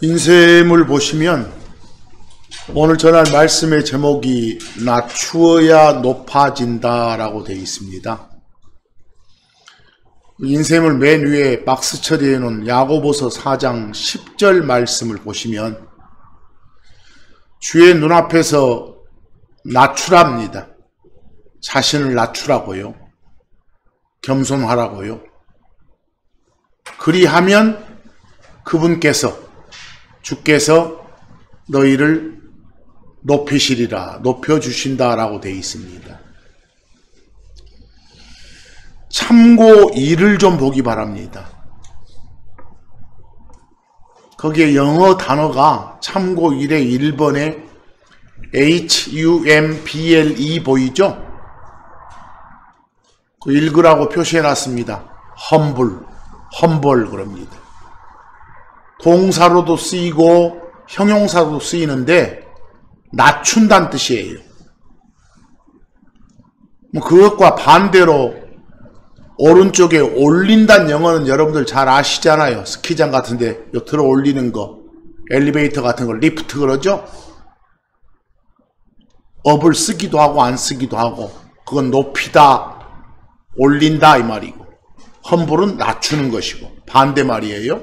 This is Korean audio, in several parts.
인쇄물 보시면 오늘 전할 말씀의 제목이 낮추어야 높아진다 라고 되어 있습니다. 인쇄물 맨 위에 박스 처리해 놓은 야고보서 4장 10절 말씀을 보시면 주의 눈앞에서 낮추랍니다. 자신을 낮추라고요. 겸손하라고요. 그리하면 주께서 너희를 높이시리라, 높여주신다 라고 되어 있습니다. 참고 2를 좀 보기 바랍니다. 거기에 영어 단어가 참고 1의 1번에 HUMBLE 보이죠? 그 읽으라고 표시해 놨습니다. 험볼 그럽니다. 동사로도 쓰이고 형용사로도 쓰이는데 낮춘다는 뜻이에요. 그것과 반대로 오른쪽에 올린다는 영어는 여러분들 잘 아시잖아요. 스키장 같은데 들어 올리는 거, 엘리베이터 같은 걸 리프트 그러죠? 업을 쓰기도 하고 안 쓰기도 하고, 그건 높이다, 올린다 이 말이고, 험불은 낮추는 것이고 반대 말이에요.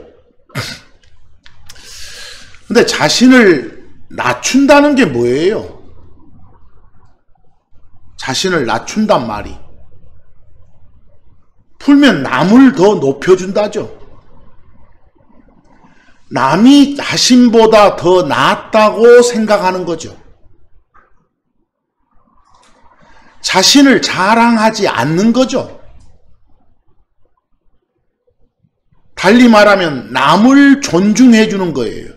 근데 자신을 낮춘다는 게 뭐예요? 자신을 낮춘단 말이 풀면 남을 더 높여준다죠. 남이 자신보다 더 낫다고 생각하는 거죠. 자신을 자랑하지 않는 거죠. 달리 말하면 남을 존중해 주는 거예요.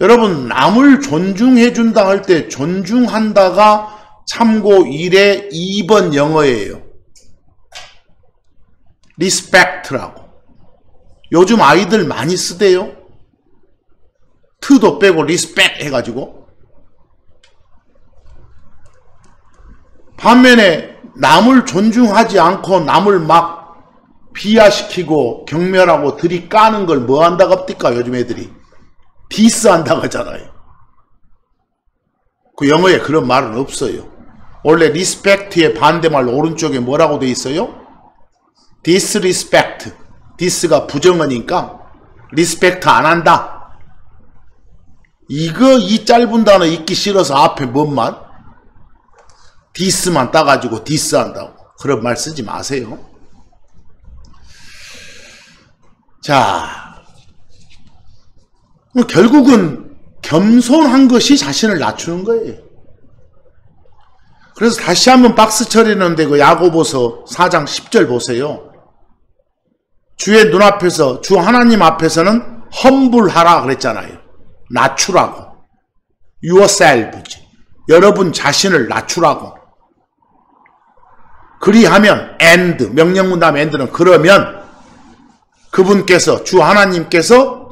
여러분, 남을 존중해 준다 할 때 존중한다가 참고 1의 2번 영어예요. 리스펙트라고. 요즘 아이들 많이 쓰대요. 트도 빼고 리스펙 해가지고. 반면에 남을 존중하지 않고 남을 막 비하시키고 경멸하고 들이까는 걸 뭐 한다고 합니까? 요즘 애들이 디스한다고 하잖아요. 그 영어에 그런 말은 없어요. 원래 리스펙트의 반대말 오른쪽에 뭐라고 돼 있어요? disrespect. 디스가 부정어니까 리스펙트 안 한다. 이 짧은 단어 읽기 싫어서 앞에 뭔만 디스만 따가지고 디스한다고. 그런 말 쓰지 마세요. 자, 결국은 겸손한 것이 자신을 낮추는 거예요. 그래서 다시 한번 박스 처리했는데 그 야고보서 4장 10절 보세요. 주의 눈앞에서, 주 하나님 앞에서는 험불하라 그랬잖아요. 낮추라고. yourself. 여러분 자신을 낮추라고. 그리하면 and, 명령문 다음 and는 그러면 그분께서, 주 하나님께서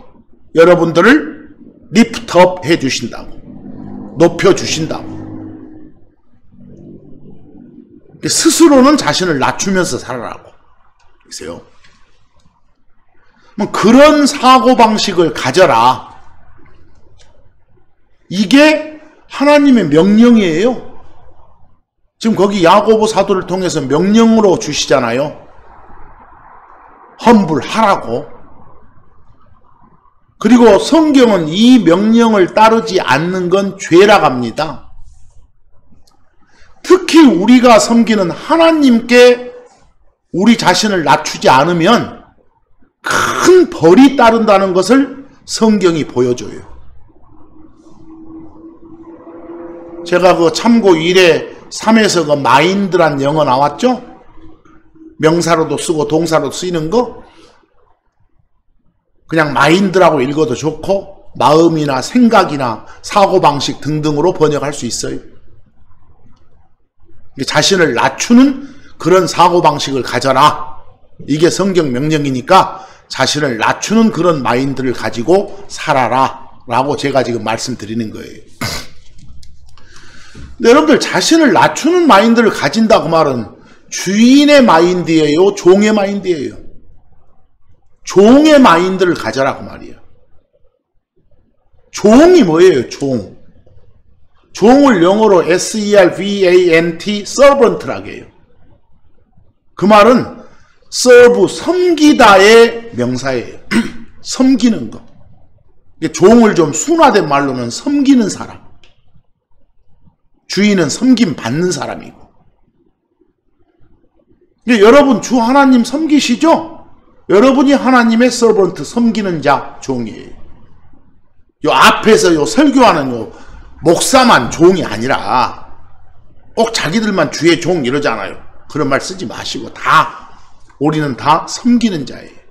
여러분들을 리프트업 해주신다고. 높여주신다고. 스스로는 자신을 낮추면서 살아라고. 보세요. 그런 사고방식을 가져라. 이게 하나님의 명령이에요. 지금 거기 야고보 사도를 통해서 명령으로 주시잖아요. 험불하라고. 그리고 성경은 이 명령을 따르지 않는 건 죄라고 합니다. 특히 우리가 섬기는 하나님께 우리 자신을 낮추지 않으면 큰 벌이 따른다는 것을 성경이 보여줘요. 제가 그 참고 1의 3에서 그 마인드란 영어 나왔죠? 명사로도 쓰고 동사로도 쓰이는 거. 그냥 마인드라고 읽어도 좋고 마음이나 생각이나 사고방식 등등으로 번역할 수 있어요. 자신을 낮추는 그런 사고방식을 가져라. 이게 성경 명령이니까 자신을 낮추는 그런 마인드를 가지고 살아라 라고 제가 지금 말씀드리는 거예요. 근데 여러분들 자신을 낮추는 마인드를 가진다 그 말은 주인의 마인드예요? 종의 마인드예요? 종의 마인드를 가져라 그 말이에요. 종이 뭐예요? 종. 종을 영어로 servant, servant라고 해요. 그 말은 serve, 섬기다의 명사예요. 섬기는 거. 종을 좀 순화된 말로는 섬기는 사람. 주인은 섬김 받는 사람이고. 여러분 주 하나님 섬기시죠? 여러분이 하나님의 서번트, 섬기는 자, 종이에요. 요 앞에서 요 설교하는 요 목사만 종이 아니라 꼭 자기들만 주의 종 이러잖아요. 그런 말 쓰지 마시고 우리는 다 섬기는 자예요.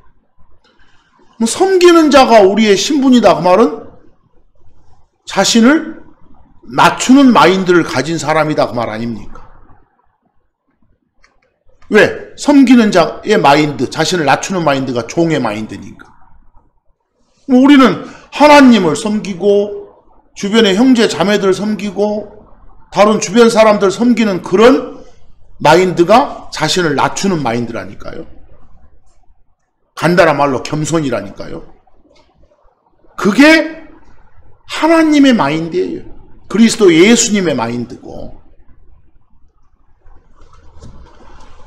섬기는 자가 우리의 신분이다 그 말은 자신을 낮추는 마인드를 가진 사람이다 그 말 아닙니까? 왜? 섬기는 자의 마인드, 자신을 낮추는 마인드가 종의 마인드니까. 우리는 하나님을 섬기고 주변의 형제 자매들 섬기고 다른 주변 사람들 섬기는 그런 마인드가 자신을 낮추는 마인드라니까요. 간단한 말로 겸손이라니까요. 그게 하나님의 마인드예요. 그리스도 예수님의 마인드고.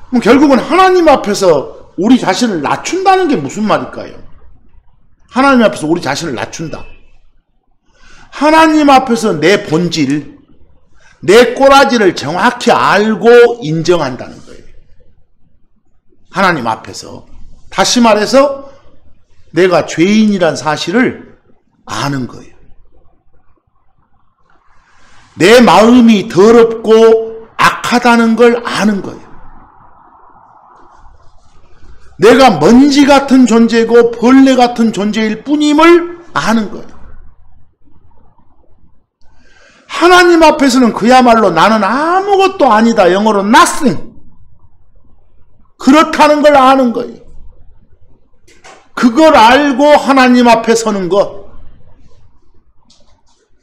그럼 결국은 하나님 앞에서 우리 자신을 낮춘다는 게 무슨 말일까요? 하나님 앞에서 우리 자신을 낮춘다. 하나님 앞에서 내 본질, 내 꼬라지를 정확히 알고 인정한다는 거예요. 하나님 앞에서. 다시 말해서 내가 죄인이란 사실을 아는 거예요. 내 마음이 더럽고 악하다는 걸 아는 거예요. 내가 먼지 같은 존재고 벌레 같은 존재일 뿐임을 아는 거예요. 하나님 앞에서는 그야말로 나는 아무것도 아니다. 영어로 nothing. 그렇다는 걸 아는 거예요. 그걸 알고 하나님 앞에 서는 것.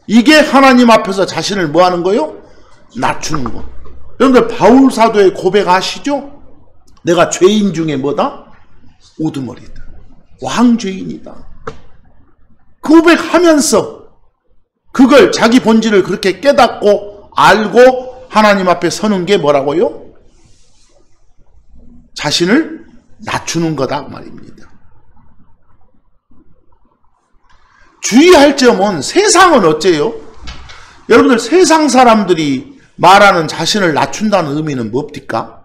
이게 하나님 앞에서 자신을 뭐 하는 거예요? 낮추는 것. 여러분들 바울 사도의 고백 아시죠? 내가 죄인 중에 뭐다? 우두머리다. 왕죄인이다. 고백하면서 그걸 자기 본질을 그렇게 깨닫고 알고 하나님 앞에 서는 게 뭐라고요? 자신을 낮추는 거다 말입니다. 주의할 점은 세상은 어째요? 여러분들 세상 사람들이 말하는 자신을 낮춘다는 의미는 뭡니까?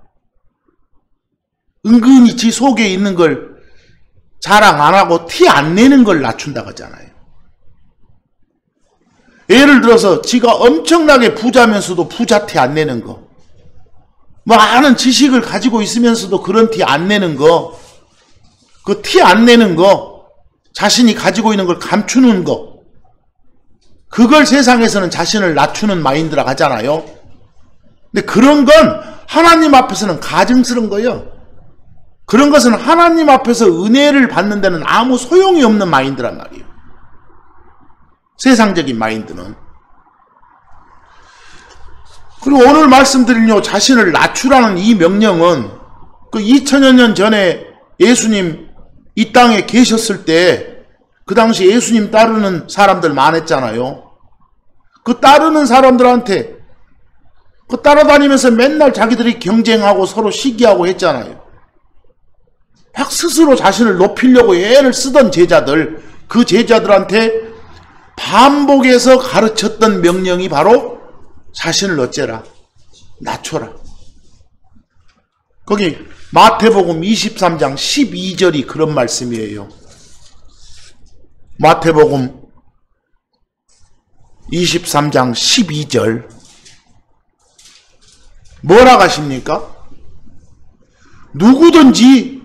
은근히 지 속에 있는 걸 자랑 안 하고 티 안 내는 걸 낮춘다고 하잖아요. 예를 들어서 지가 엄청나게 부자면서도 부자 티 안 내는 거, 많은 지식을 가지고 있으면서도 그런 티 안 내는 거, 그 티 안 내는 거, 자신이 가지고 있는 걸 감추는 거, 그걸 세상에서는 자신을 낮추는 마인드라고 하잖아요. 근데 그런 건 하나님 앞에서는 가증스러운 거예요. 그런 것은 하나님 앞에서 은혜를 받는 데는 아무 소용이 없는 마인드란 말이에요. 세상적인 마인드는. 그리고 오늘 말씀드린 자신을 낮추라는 이 명령은 그 2000여 년 전에 예수님 이 땅에 계셨을 때 그 당시 예수님 따르는 사람들 많았잖아요. 그 따르는 사람들한테 그 따라다니면서 맨날 자기들이 경쟁하고 서로 시기하고 했잖아요. 막 스스로 자신을 높이려고 애를 쓰던 제자들, 그 제자들한테 반복해서 가르쳤던 명령이 바로 자신을 어째라? 낮춰라. 거기 마태복음 23장 12절이 그런 말씀이에요. 마태복음 23장 12절 뭐라 하십니까? 누구든지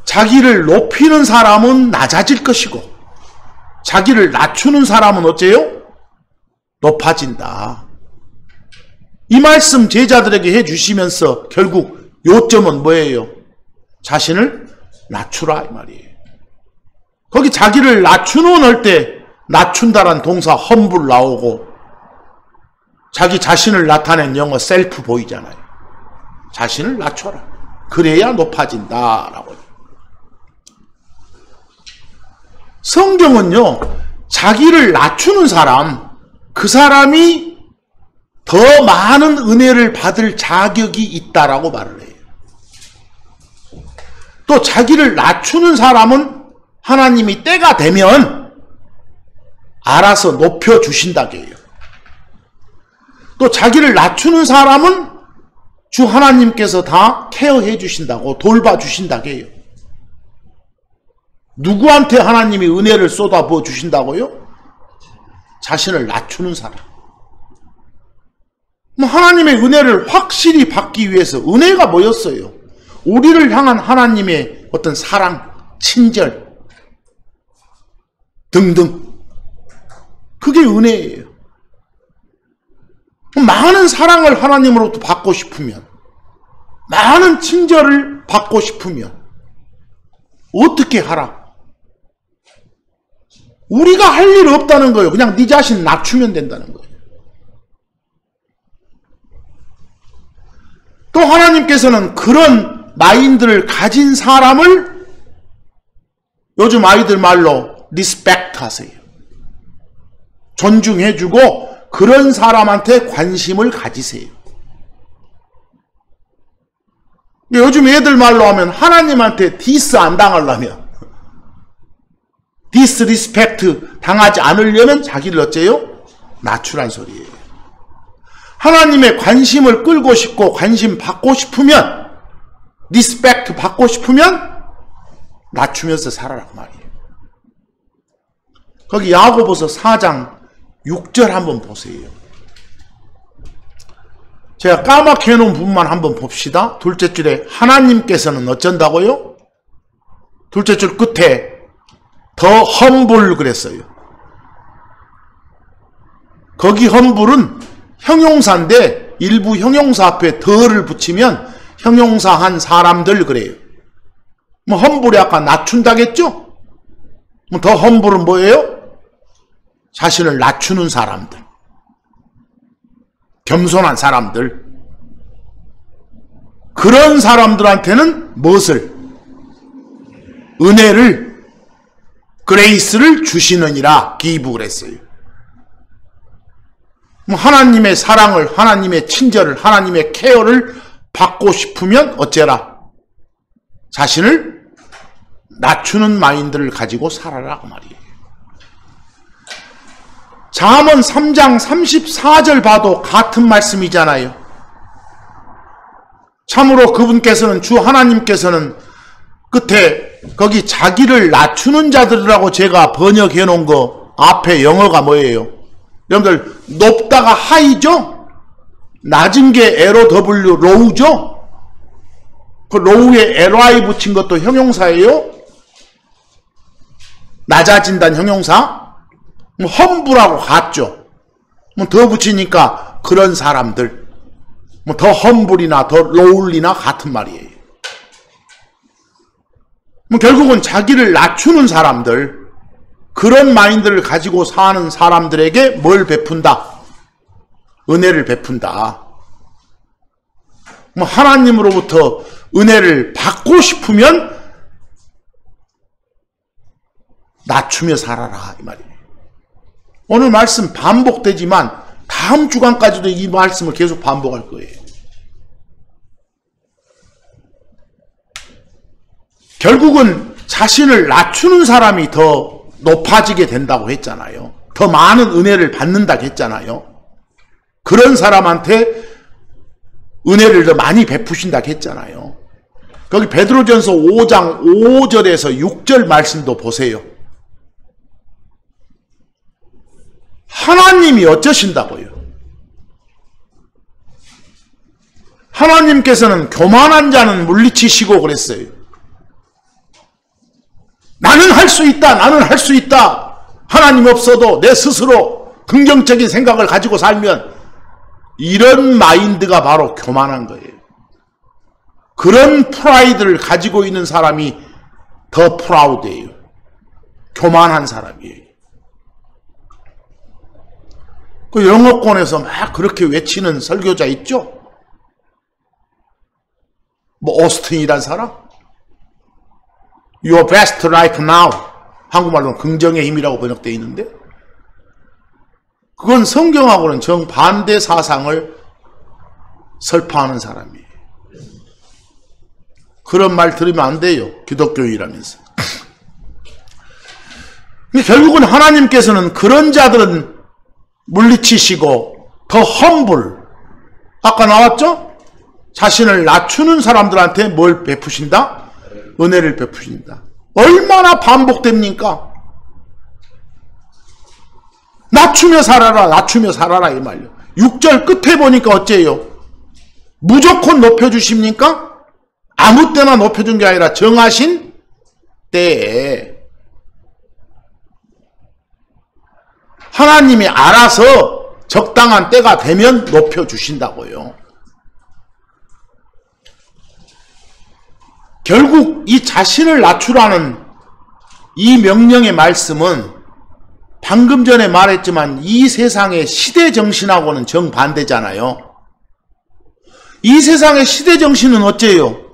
자기를 높이는 사람은 낮아질 것이고 자기를 낮추는 사람은 어째요? 높아진다. 이 말씀 제자들에게 해주시면서 결국 요점은 뭐예요? 자신을 낮추라 이 말이에요. 거기 자기를 낮추는 할 때 낮춘다란 동사 humble 나오고 자기 자신을 나타낸 영어 셀프 보이잖아요. 자신을 낮춰라. 그래야 높아진다라고. 성경은요, 자기를 낮추는 사람, 그 사람이 더 많은 은혜를 받을 자격이 있다라고 말을 해요. 또 자기를 낮추는 사람은 하나님이 때가 되면 알아서 높여주신다고 해요. 또 자기를 낮추는 사람은 주 하나님께서 다 케어해 주신다고, 돌봐주신다고 해요. 누구한테 하나님이 은혜를 쏟아부어 주신다고요? 자신을 낮추는 사람. 하나님의 은혜를 확실히 받기 위해서 은혜가 뭐였어요? 우리를 향한 하나님의 어떤 사랑, 친절 등등. 그게 은혜예요. 많은 사랑을 하나님으로부터 받고 싶으면, 많은 친절을 받고 싶으면 어떻게 하라? 우리가 할 일 없다는 거예요. 그냥 네 자신 낮추면 된다는 거예요. 또 하나님께서는 그런 마인드를 가진 사람을 요즘 아이들 말로 리스펙트 하세요. 존중해주고 그런 사람한테 관심을 가지세요. 요즘 애들 말로 하면 하나님한테 디스 안 당하려면, 디스리스펙트 당하지 않으려면 자기를 어째요? 낮추란 소리예요. 하나님의 관심을 끌고 싶고 관심 받고 싶으면, 리스펙트 받고 싶으면 낮추면서 살아라 그 말이에요. 거기 야고보서 4장 6절 한번 보세요. 제가 까맣게 해놓은 부분만 한번 봅시다. 둘째 줄에 하나님께서는 어쩐다고요? 둘째 줄 끝에 더 험불 그랬어요. 거기 험불은 형용사인데 일부 형용사 앞에 더를 붙이면 형용사한 사람들 그래요. 뭐 험불이 아까 낮춘다겠죠? 더 험불은 뭐예요? 자신을 낮추는 사람들, 겸손한 사람들, 그런 사람들한테는 무엇을? 은혜를, 그레이스를 주시느니라 give 그랬어요. 하나님의 사랑을, 하나님의 친절을, 하나님의 케어를 받고 싶으면 어째라? 자신을 낮추는 마인드를 가지고 살아라 그 말이에요. 잠언 3장 34절 봐도 같은 말씀이잖아요. 참으로 그분께서는, 주 하나님께서는 끝에 거기 자기를 낮추는 자들이라고 제가 번역해 놓은 거 앞에 영어가 뭐예요? 여러분들 높다가 하이죠? 낮은 게 LOW, low죠? 그 low에 LY 붙인 것도 형용사예요? 낮아진다는 형용사? 험불하고 같죠? 더 붙이니까 그런 사람들, 더 험불이나 더 lowly나 같은 말이에요. 결국은 자기를 낮추는 사람들, 그런 마인드를 가지고 사는 사람들에게 뭘 베푼다? 은혜를 베푼다. 하나님으로부터 은혜를 받고 싶으면 낮추며 살아라 이 말이에요. 오늘 말씀 반복되지만 다음 주간까지도 이 말씀을 계속 반복할 거예요. 결국은 자신을 낮추는 사람이 더 높아지게 된다고 했잖아요. 더 많은 은혜를 받는다고 했잖아요. 그런 사람한테 은혜를 더 많이 베푸신다고 했잖아요. 거기 베드로전서 5장 5절에서 6절 말씀도 보세요. 하나님이 어쩌신다고요? 하나님께서는 교만한 자는 물리치시고 그랬어요. 나는 할 수 있다, 나는 할 수 있다. 하나님 없어도 내 스스로 긍정적인 생각을 가지고 살면, 이런 마인드가 바로 교만한 거예요. 그런 프라이드를 가지고 있는 사람이 더 프라우드예요. 교만한 사람이에요. 그 영어권에서 막 그렇게 외치는 설교자 있죠? 뭐 오스틴이란 사람? Your best right now. 한국말로는 긍정의 힘이라고 번역되어 있는데, 그건 성경하고는 정반대 사상을 설파하는 사람이에요. 그런 말 들으면 안 돼요. 기독교인이라면서. 결국은 하나님께서는 그런 자들은 물리치시고 더 험불, 아까 나왔죠? 자신을 낮추는 사람들한테 뭘 베푸신다? 은혜를 베푸신다. 얼마나 반복됩니까? 낮추며 살아라, 낮추며 살아라 이 말이요. 6절 끝에 보니까 어째요? 무조건 높여주십니까? 아무 때나 높여준 게 아니라 정하신 때에 하나님이 알아서 적당한 때가 되면 높여주신다고요. 결국 이 자신을 낮추라는 이 명령의 말씀은 방금 전에 말했지만 이 세상의 시대정신하고는 정반대잖아요. 이 세상의 시대정신은 어째요?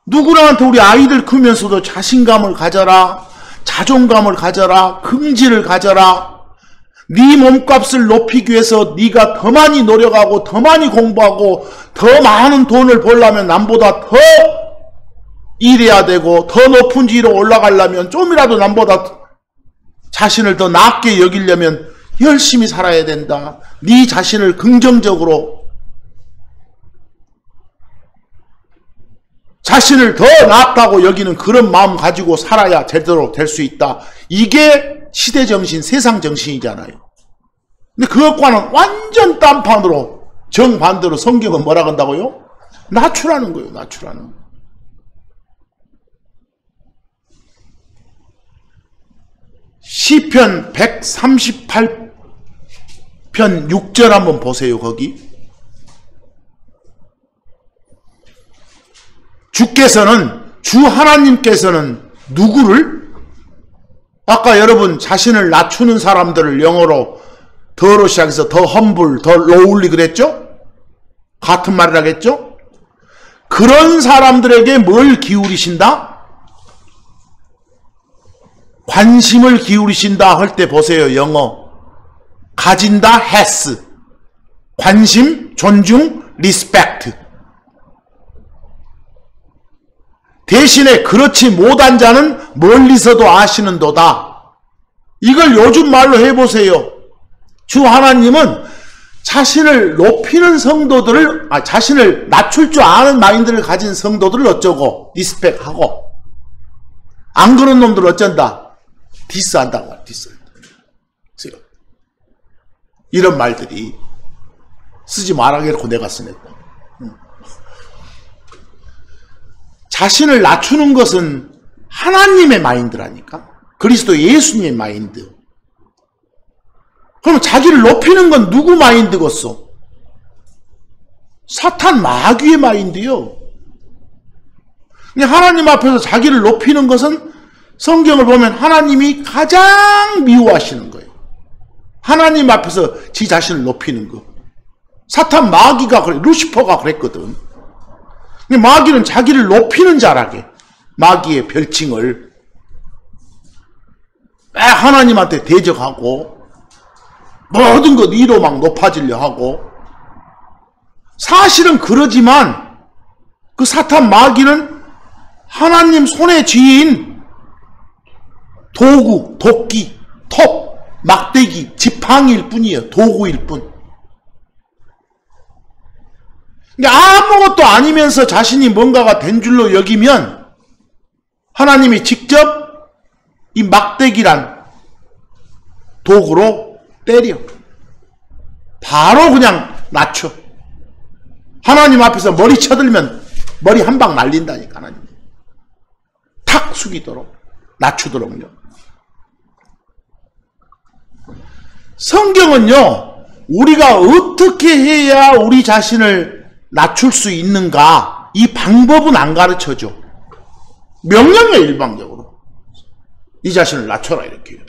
누구나한테 우리 아이들 크면서도 자신감을 가져라, 자존감을 가져라, 긍지를 가져라, 네 몸값을 높이기 위해서 네가 더 많이 노력하고 더 많이 공부하고 더 많은 돈을 벌려면 남보다 더 일해야 되고 더 높은 지위로 올라가려면 좀이라도 남보다 자신을 더 낮게 여기려면 열심히 살아야 된다. 네 자신을 긍정적으로, 자신을 더 낫다고 여기는 그런 마음 가지고 살아야 제대로 될 수 있다. 이게 시대정신, 세상정신이잖아요. 근데 그것과는 완전 딴판으로 정반대로 성경은 뭐라 한다고요? 낮추라는 거예요. 낮추라는 거예요. 시편 138편 6절 한번 보세요. 거기 주 하나님께서는 누구를, 아까 여러분 자신을 낮추는 사람들을 영어로 더로 시작해서 더 험불, 더 로울리 그랬죠? 같은 말이라겠죠? 그런 사람들에게 뭘 기울이신다? 관심을 기울이신다 할 때 보세요. 영어 가진다 has, 관심, 존중, respect. 대신에 그렇지 못한 자는 멀리서도 아시는도다. 이걸 요즘 말로 해보세요. 주 하나님은 자신을 높이는 성도들을, 자신을 낮출 줄 아는 마인드를 가진 성도들을 어쩌고 리스펙하고, 안 그런 놈들 어쩐다? 디스한다고. 디스한다. 이런 말들이 쓰지 말아야겠고 내가 쓰냈다. 자신을 낮추는 것은 하나님의 마인드라니까. 그리스도 예수님의 마인드. 그럼 자기를 높이는 건 누구 마인드겠어? 사탄 마귀의 마인드요. 하나님 앞에서 자기를 높이는 것은 성경을 보면 하나님이 가장 미워하시는 거예요. 하나님 앞에서 지 자신을 높이는 거. 사탄 마귀가 그래, 루시퍼가 그랬거든. 마귀는 자기를 높이는 자라게, 마귀의 별칭을 하나님한테 대적하고 모든 것 위로 막 높아지려 하고, 사실은 그러지만 그 사탄 마귀는 하나님 손의 쥐인 도구, 도끼, 톱, 막대기, 지팡이일 뿐이에요. 도구일 뿐. 아무것도 아니면서 자신이 뭔가가 된 줄로 여기면 하나님이 직접 이 막대기란 도구로 때려. 바로 그냥 낮춰. 하나님 앞에서 머리 쳐들면 머리 한 방 날린다니까. 하나님 탁 숙이도록, 낮추도록요. 성경은요, 우리가 어떻게 해야 우리 자신을 낮출 수 있는가, 이 방법은 안 가르쳐줘. 명령이에요. 일방적으로 네 자신을 낮춰라 이렇게요.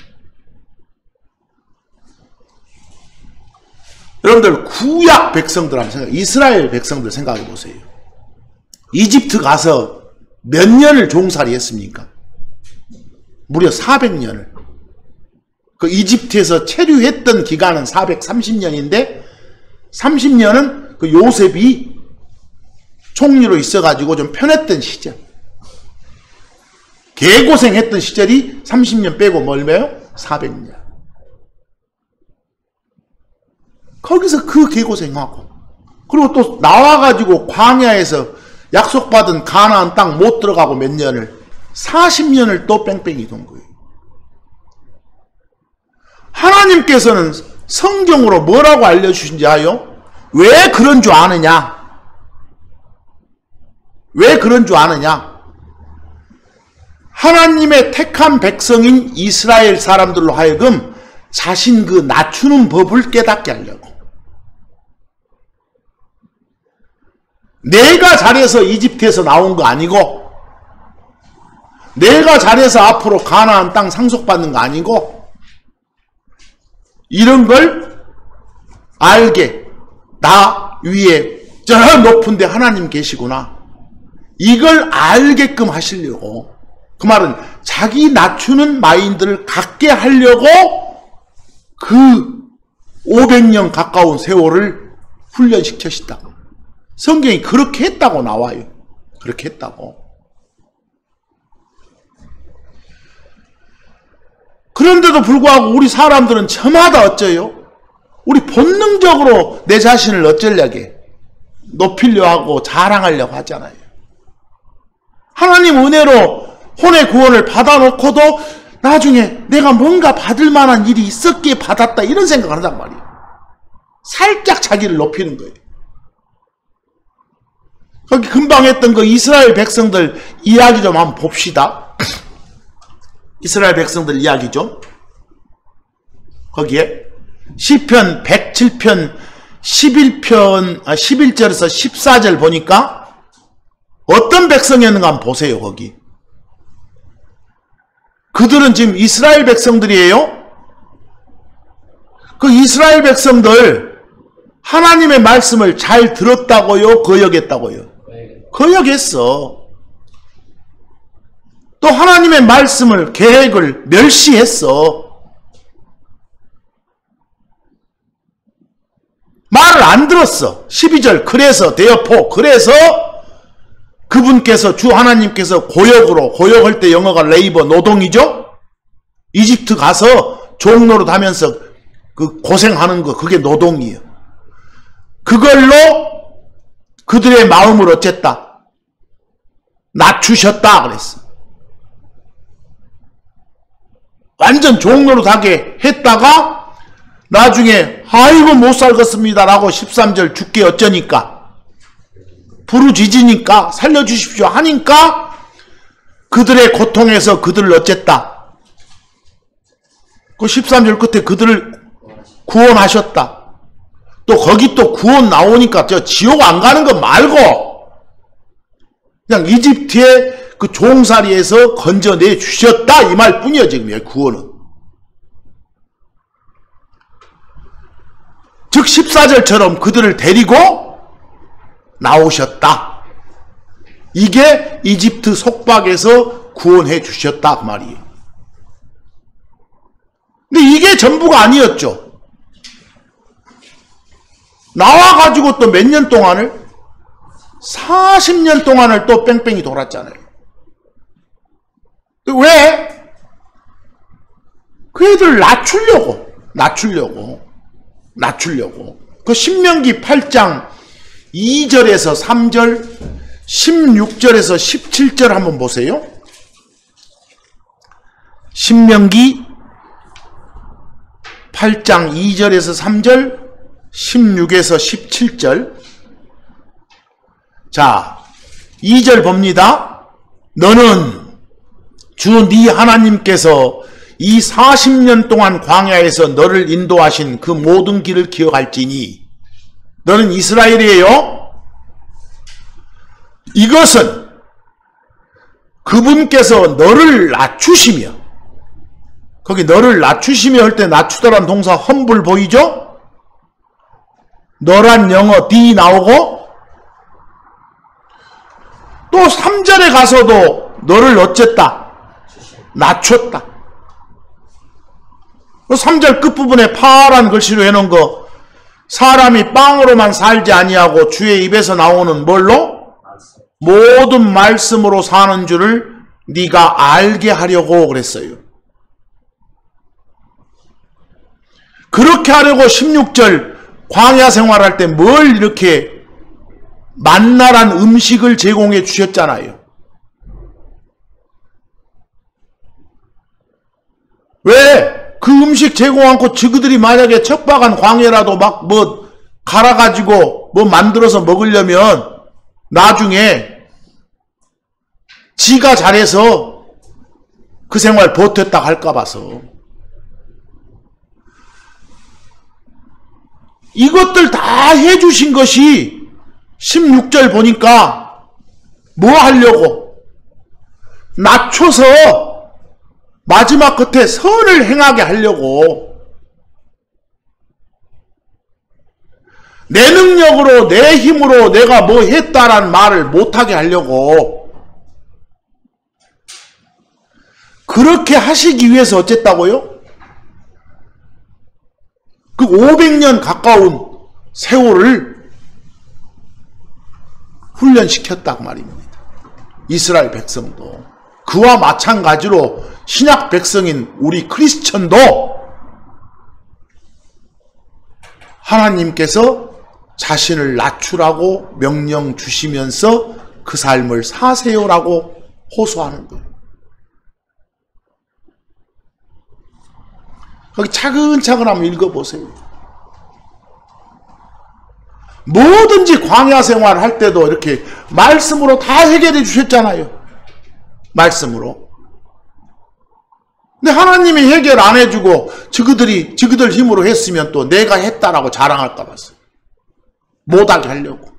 여러분들 구약 백성들 한번 생각해, 이스라엘 백성들 생각해 보세요. 이집트 가서 몇 년을 종살이 했습니까? 무려 400년을. 그 이집트에서 체류했던 기간은 430년인데 30년은 그 요셉이 총리로 있어가지고 좀 편했던 시절. 개고생했던 시절이 30년 빼고 뭘매요? 400년. 거기서 그 개고생하고 그리고 또 나와가지고 광야에서 약속받은 가나안 땅 못 들어가고 몇 년을 40년을 또 뺑뺑이 돈 거예요. 하나님께서는 성경으로 뭐라고 알려주신지 아요? 왜 그런 줄 아느냐? 왜 그런 줄 아느냐? 하나님의 택한 백성인 이스라엘 사람들로 하여금 자신 그 낮추는 법을 깨닫게 하려고. 내가 잘해서 이집트에서 나온 거 아니고 내가 잘해서 앞으로 가나안 땅 상속받는 거 아니고 이런 걸 알게 나 위에 저 높은 데 하나님 계시구나. 이걸 알게끔 하시려고. 그 말은 자기 낮추는 마인드를 갖게 하려고 그 500년 가까운 세월을 훈련시켰다. 성경이 그렇게 했다고 나와요. 그렇게 했다고. 그런데도 불구하고 우리 사람들은 저마다 어째요? 우리 본능적으로 내 자신을 어쩌려게 높이려 하고 자랑하려고 하잖아요. 하나님 은혜로 혼의 구원을 받아놓고도 나중에 내가 뭔가 받을 만한 일이 있었기에 받았다 이런 생각을 한단 말이에요. 살짝 자기를 높이는 거예요. 거기 금방 했던 그 이스라엘 백성들 이야기 좀 한번 봅시다. 이스라엘 백성들 이야기 좀. 거기에 시편 107편 11절에서 14절 보니까 어떤 백성이었는가 한번 보세요. 거기 그들은 지금 이스라엘 백성들이에요. 그 이스라엘 백성들 하나님의 말씀을 잘 들었다고요? 거역했다고요? 거역했어. 또 하나님의 말씀을 계획을 멸시했어. 말을 안 들었어. 12절 그래서 대여포 그래서 그분께서 주 하나님께서 고역으로 고역할 때 영어가 레이버 노동이죠. 이집트 가서 종노릇 하면서 그 고생하는 거 그게 노동이에요. 그걸로 그들의 마음을 어쨌다? 낮추셨다 그랬어. 완전 종노릇하게 했다가 나중에 아이고 못 살겠습니다 라고 13절 죽게 어쩌니까 부르짖으니까 살려주십시오 하니까 그들의 고통에서 그들을 어쨌다? 그 13절 끝에 그들을 구원하셨다. 또 거기 또 구원 나오니까 저 지옥 안 가는 거 말고 그냥 이집트의 그 종살이에서 건져내 주셨다 이 말뿐이야 지금 구원은. 즉 14절처럼 그들을 데리고 나오셨다. 이게 이집트 속박에서 구원해 주셨다 그 말이에요. 근데 이게 전부가 아니었죠. 나와가지고 또 몇 년 동안을 40년 동안을 또 뺑뺑이 돌았잖아요. 왜? 그 애들 낮추려고 그 신명기 8장 2절에서 3절 16절에서 17절 한번 보세요. 신명기 8장 2절에서 3절 16에서 17절. 자 2절 봅니다. 너는 주 네 하나님께서 이 40년 동안 광야에서 너를 인도하신 그 모든 길을 기억할지니 너는 이스라엘이에요. 이것은 그분께서 너를 낮추시며 거기 너를 낮추시며 할 때 낮추다란 동사 험불 보이죠? 너란 영어 D 나오고 또 3절에 가서도 너를 어쨌다? 낮췄다. 3절 끝부분에 파란 글씨로 해놓은 거, 사람이 빵으로만 살지 아니하고 주의 입에서 나오는 뭘로? 모든 말씀으로 사는 줄을 네가 알게 하려고 그랬어요. 그렇게 하려고 16절 광야 생활할 때 뭘 이렇게 만나란 음식을 제공해 주셨잖아요. 왜? 그 음식 제공 않고 저그들이 만약에 척박한 광야라도 막 뭐 갈아가지고 뭐 만들어서 먹으려면 나중에 지가 잘해서 그 생활 버텼다 할까 봐서. 이것들 다 해주신 것이 16절 보니까 뭐 하려고? 낮춰서 마지막 끝에 선을 행하게 하려고. 내 능력으로 내 힘으로 내가 뭐 했다라는 말을 못하게 하려고. 그렇게 하시기 위해서 어쨌다고요? 그 500년 가까운 세월을 훈련시켰단 말입니다. 이스라엘 백성도. 그와 마찬가지로 신약 백성인 우리 크리스천도 하나님께서 자신을 낮추라고 명령 주시면서 그 삶을 사세요라고 호소하는 거예요. 거기 차근차근 한번 읽어보세요. 뭐든지 광야 생활을 할 때도 이렇게 말씀으로 다 해결해 주셨잖아요. 말씀으로. 근데 하나님이 해결 안 해주고 저그들 힘으로 했으면 또 내가 했다라고 자랑할까 봐서 못하게 하려고.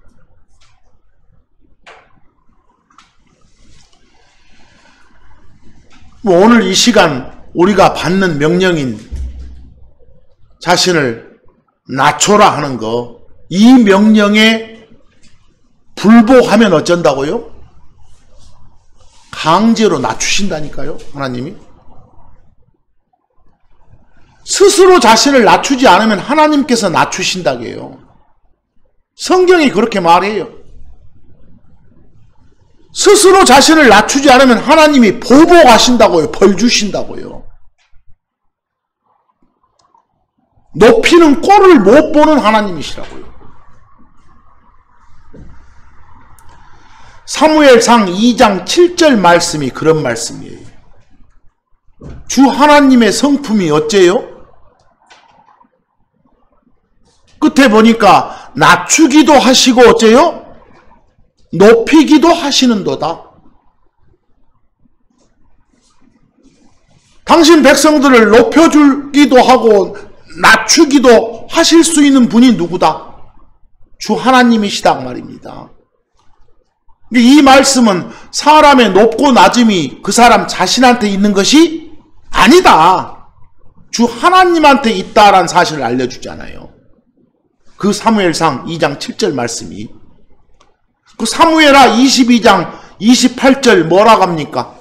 뭐 오늘 이 시간 우리가 받는 명령인 자신을 낮춰라 하는 거, 이 명령에 불복하면 어쩐다고요? 강제로 낮추신다니까요, 하나님이. 스스로 자신을 낮추지 않으면 하나님께서 낮추신다고 해요. 성경이 그렇게 말해요. 스스로 자신을 낮추지 않으면 하나님이 보복하신다고요. 벌 주신다고요. 높이는 꼴을 못 보는 하나님이시라고요. 사무엘상 2장 7절 말씀이 그런 말씀이에요. 주 하나님의 성품이 어째요? 끝에 보니까 낮추기도 하시고 어째요? 높이기도 하시는도다. 당신 백성들을 높여주기도 하고 낮추기도 하실 수 있는 분이 누구다? 주 하나님이시다 말입니다. 이 말씀은 사람의 높고 낮음이 그 사람 자신한테 있는 것이 아니다. 주 하나님한테 있다라는 사실을 알려주잖아요. 그 사무엘상 2장 7절 말씀이. 그 사무엘하 22장 28절 뭐라고 합니까?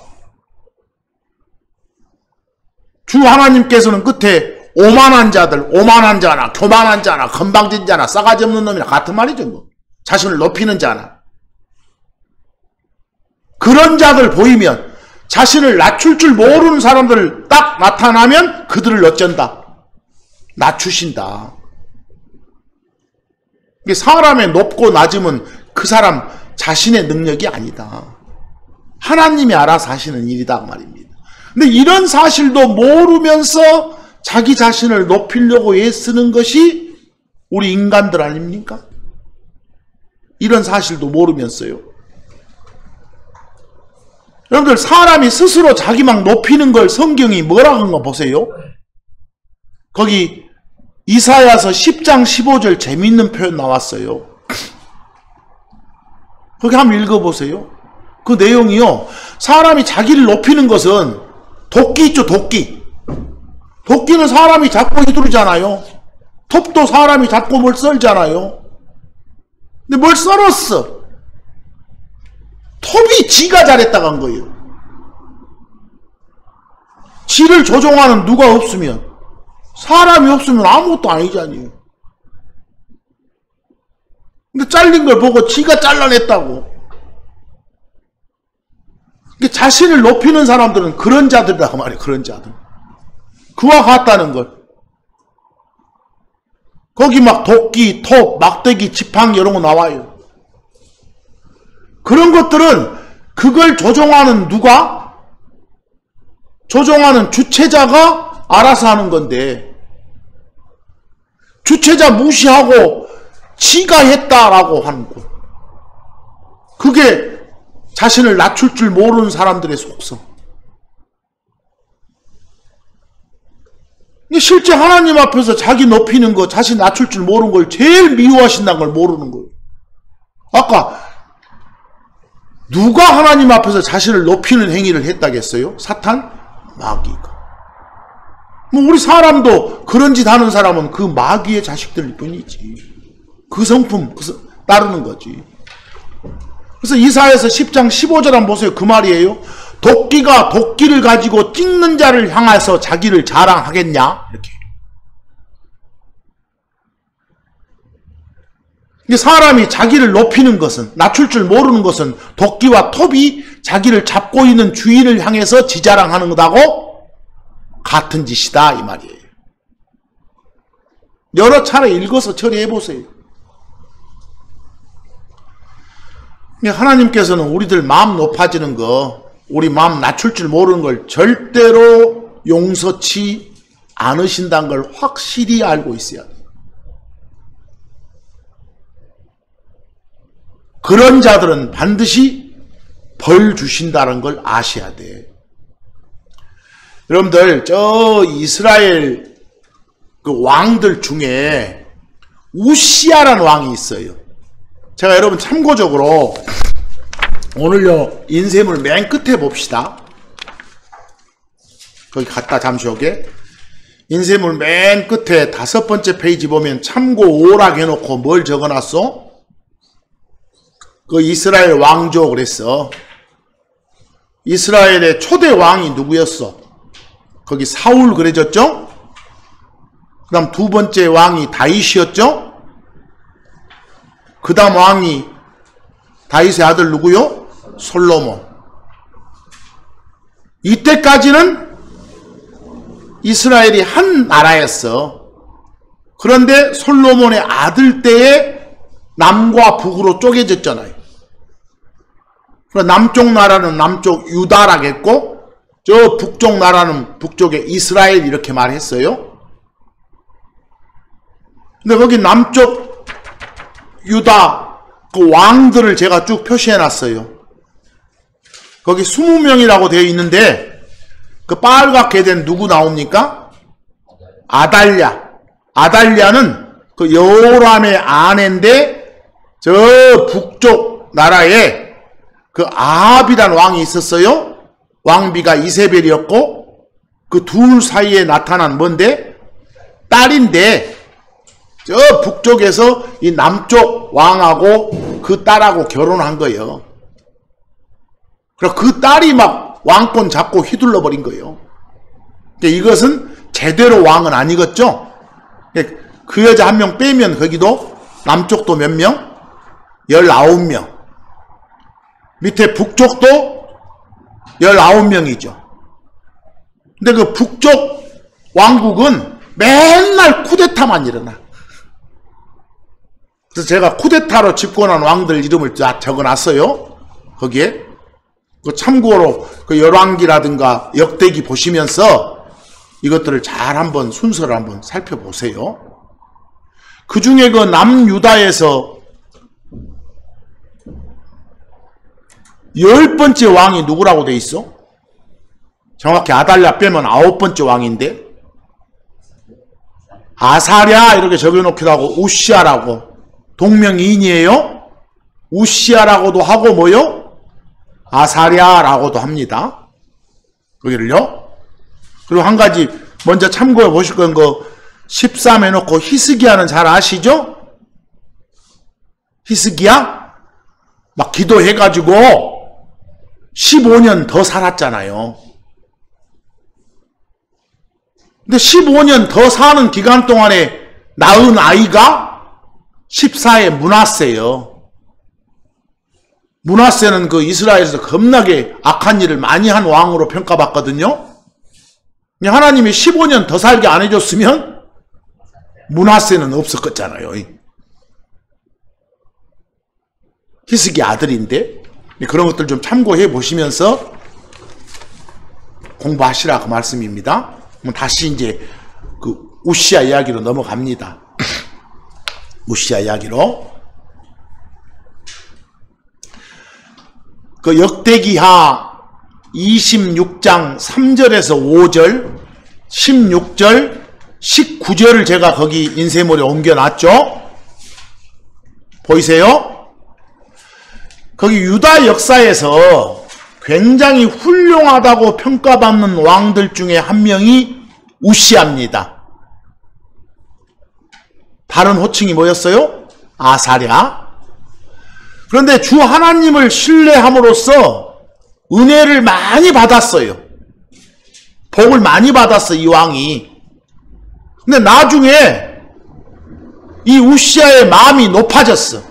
주 하나님께서는 끝에 오만한 자들, 오만한 자나 교만한 자나 건방진 자나 싸가지 없는 놈이나 같은 말이죠. 뭐. 자신을 높이는 자나. 그런 자들 보이면 자신을 낮출 줄 모르는 사람들 딱 나타나면 그들을 어쩐다? 낮추신다. 사람의 높고 낮음은 그 사람 자신의 능력이 아니다. 하나님이 알아서 하시는 일이다 말입니다. 근데 이런 사실도 모르면서 자기 자신을 높이려고 애쓰는 것이 우리 인간들 아닙니까? 이런 사실도 모르면서요. 여러분들 사람이 스스로 자기 막 높이는 걸 성경이 뭐라고 한 거 보세요. 거기 이사야서 10장 15절 재미있는 표현 나왔어요. 거기 한번 읽어보세요. 그 내용이요. 사람이 자기를 높이는 것은 도끼 있죠, 도끼. 도끼는 사람이 잡고 휘두르잖아요. 톱도 사람이 잡고 뭘 썰잖아요. 근데 뭘 썰었어. 톱이 지가 잘했다고 한 거예요. 지를 조종하는 누가 없으면, 사람이 없으면 아무것도 아니잖아요. 근데 잘린 걸 보고 지가 잘라냈다고. 자신을 높이는 사람들은 그런 자들이라고 말이에요. 그런 자들. 그와 같다는 걸. 거기 막 도끼, 톱, 막대기, 지팡이 이런 거 나와요. 그런 것들은 그걸 조종하는 누가? 조종하는 주체자가 알아서 하는 건데, 주체자 무시하고 지가 했다라고 하는 거. 그게 자신을 낮출 줄 모르는 사람들의 속성. 실제 하나님 앞에서 자기 높이는 거, 자신 낮출 줄 모르는 걸 제일 미워하신다는 걸 모르는 거예요. 아까 누가 하나님 앞에서 자신을 높이는 행위를 했다겠어요? 사탄? 마귀가. 뭐 우리 사람도 그런 짓 하는 사람은 그 마귀의 자식들일 뿐이지. 그 성품 따르는 거지. 그래서 이사야서 10장 15절 한번 보세요. 그 말이에요. 도끼가 도끼를 가지고 찍는 자를 향해서 자기를 자랑하겠냐? 이렇게. 사람이 자기를 높이는 것은, 낮출 줄 모르는 것은 도끼와 톱이 자기를 잡고 있는 주인을 향해서 지자랑하는 것하고 같은 짓이다 이 말이에요. 여러 차례 읽어서 처리해 보세요. 하나님께서는 우리들 마음 높아지는 거, 우리 마음 낮출 줄 모르는 걸 절대로 용서치 않으신다는 걸 확실히 알고 있어야 돼요. 그런 자들은 반드시 벌 주신다는 걸 아셔야 돼. 여러분들, 저 이스라엘 그 왕들 중에 우시아라는 왕이 있어요. 제가 여러분 참고적으로 오늘요 인쇄물 맨 끝에 봅시다. 거기 갔다 잠시 오게. 인쇄물 맨 끝에 5번째 페이지 보면 참고 오락 해놓고 뭘 적어놨어? 그 이스라엘 왕조 그랬어. 이스라엘의 초대 왕이 누구였어? 거기 사울 그래졌죠? 그 다음 2번째 왕이 다윗이었죠? 그 다음 왕이 다윗의 아들 누구요? 솔로몬. 이때까지는 이스라엘이 한 나라였어. 그런데 솔로몬의 아들 때에 남과 북으로 쪼개졌잖아요. 남쪽 나라는 남쪽 유다라겠고 저 북쪽 나라는 북쪽에 이스라엘 이렇게 말했어요. 근데 거기 남쪽 유다 그 왕들을 제가 쭉 표시해 놨어요. 거기 20명이라고 되어 있는데 그 빨갛게 된 누구 나옵니까? 아달랴. 아달랴는 그 여호람의 아내인데 저 북쪽 나라에 그 아합이란 왕이 있었어요. 왕비가 이세벨이었고 그 둘 사이에 나타난 뭔데? 딸인데 저 북쪽에서 이 남쪽 왕하고 그 딸하고 결혼한 거예요. 그래서 그 딸이 막 왕권 잡고 휘둘러 버린 거예요. 이것은 제대로 왕은 아니겠죠? 그 여자 한 명 빼면 거기도 남쪽도 몇 명? 19명. 밑에 북쪽도 19명이죠. 근데 그 북쪽 왕국은 맨날 쿠데타만 일어나. 그래서 제가 쿠데타로 집권한 왕들 이름을 다 적어놨어요. 거기에. 그 참고로 그 열왕기라든가 역대기 보시면서 이것들을 잘 한번 순서를 한번 살펴보세요. 그 중에 그 남유다에서 10번째 왕이 누구라고 돼 있어? 정확히 아달랴 빼면 9번째 왕인데 아사랴 이렇게 적어놓기도 하고 우시아라고 동명이인이에요. 우시아라고도 하고 뭐요? 아사랴라고도 합니다. 여기를요. 그리고 한 가지 먼저 참고해 보실 건 거 13 해놓고 히스기야는 잘 아시죠? 히스기야 막 기도해가지고 15년 더 살았잖아요. 근데 15년 더 사는 기간 동안에 낳은 아이가 14의 므낫세예요. 므낫세는 그 이스라엘에서 겁나게 악한 일을 많이 한 왕으로 평가받거든요. 하나님이 15년 더 살게 안 해줬으면 므낫세는 없었겠잖아요. 히스기 아들인데 그런 것들 좀 참고해 보시면서 공부하시라 그 말씀입니다. 다시 이제 그 우시야 이야기로 넘어갑니다. 우시야 이야기로. 그 역대기하 26장 3절에서 5절, 16절, 19절을 제가 거기 인쇄물에 옮겨놨죠. 보이세요? 거기 유다 역사에서 굉장히 훌륭하다고 평가받는 왕들 중에 한 명이 우시야입니다. 다른 호칭이 뭐였어요? 아사랴. 그런데 주 하나님을 신뢰함으로써 은혜를 많이 받았어요. 복을 많이 받았어, 이 왕이. 근데 나중에 이 우시야의 마음이 높아졌어.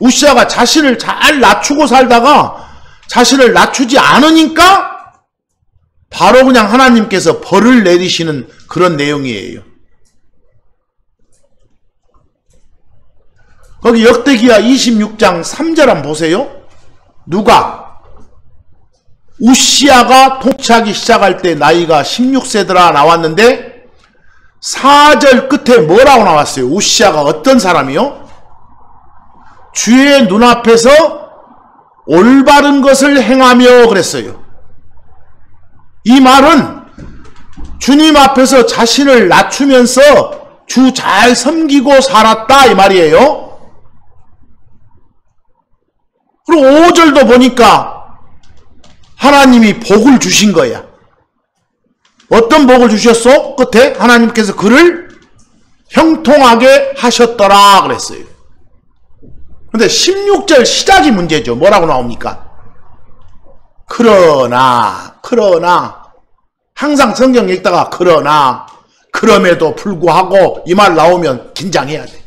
우시야가 자신을 잘 낮추고 살다가 자신을 낮추지 않으니까 바로 그냥 하나님께서 벌을 내리시는 그런 내용이에요. 거기 역대기하 26장 3절 한번 보세요. 누가? 우시야가 통치하기 시작할 때 나이가 16세더라 나왔는데 4절 끝에 뭐라고 나왔어요? 우시야가 어떤 사람이요? 주의 눈앞에서 올바른 것을 행하며 그랬어요. 이 말은 주님 앞에서 자신을 낮추면서 주 잘 섬기고 살았다 이 말이에요. 그리고 5절도 보니까 하나님이 복을 주신 거야. 어떤 복을 주셨어? 끝에 하나님께서 그를 형통하게 하셨더라 그랬어요. 근데 16절 시작이 문제죠. 뭐라고 나옵니까? 그러나 항상 성경 읽다가 그럼에도 불구하고 이 말 나오면 긴장해야 돼.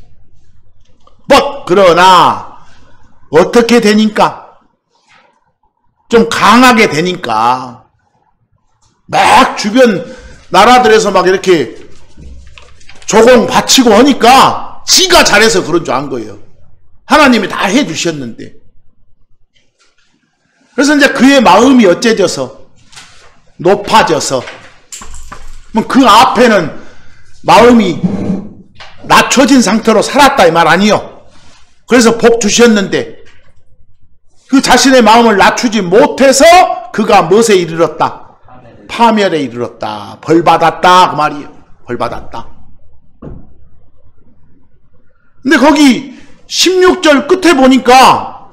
그러나 어떻게 되니까? 좀 강하게 되니까 막 주변 나라들에서 막 이렇게 조공 바치고 하니까 지가 잘해서 그런 줄 안 거예요. 하나님이 다 해주셨는데. 그래서 이제 그의 마음이 어째져서 높아져서 그 앞에는 마음이 낮춰진 상태로 살았다 이 말 아니요. 그래서 복 주셨는데 그 자신의 마음을 낮추지 못해서 그가 무엇에 이르렀다? 파멸에 이르렀다. 벌받았다 그 말이에요. 벌받았다. 근데 거기 16절 끝에 보니까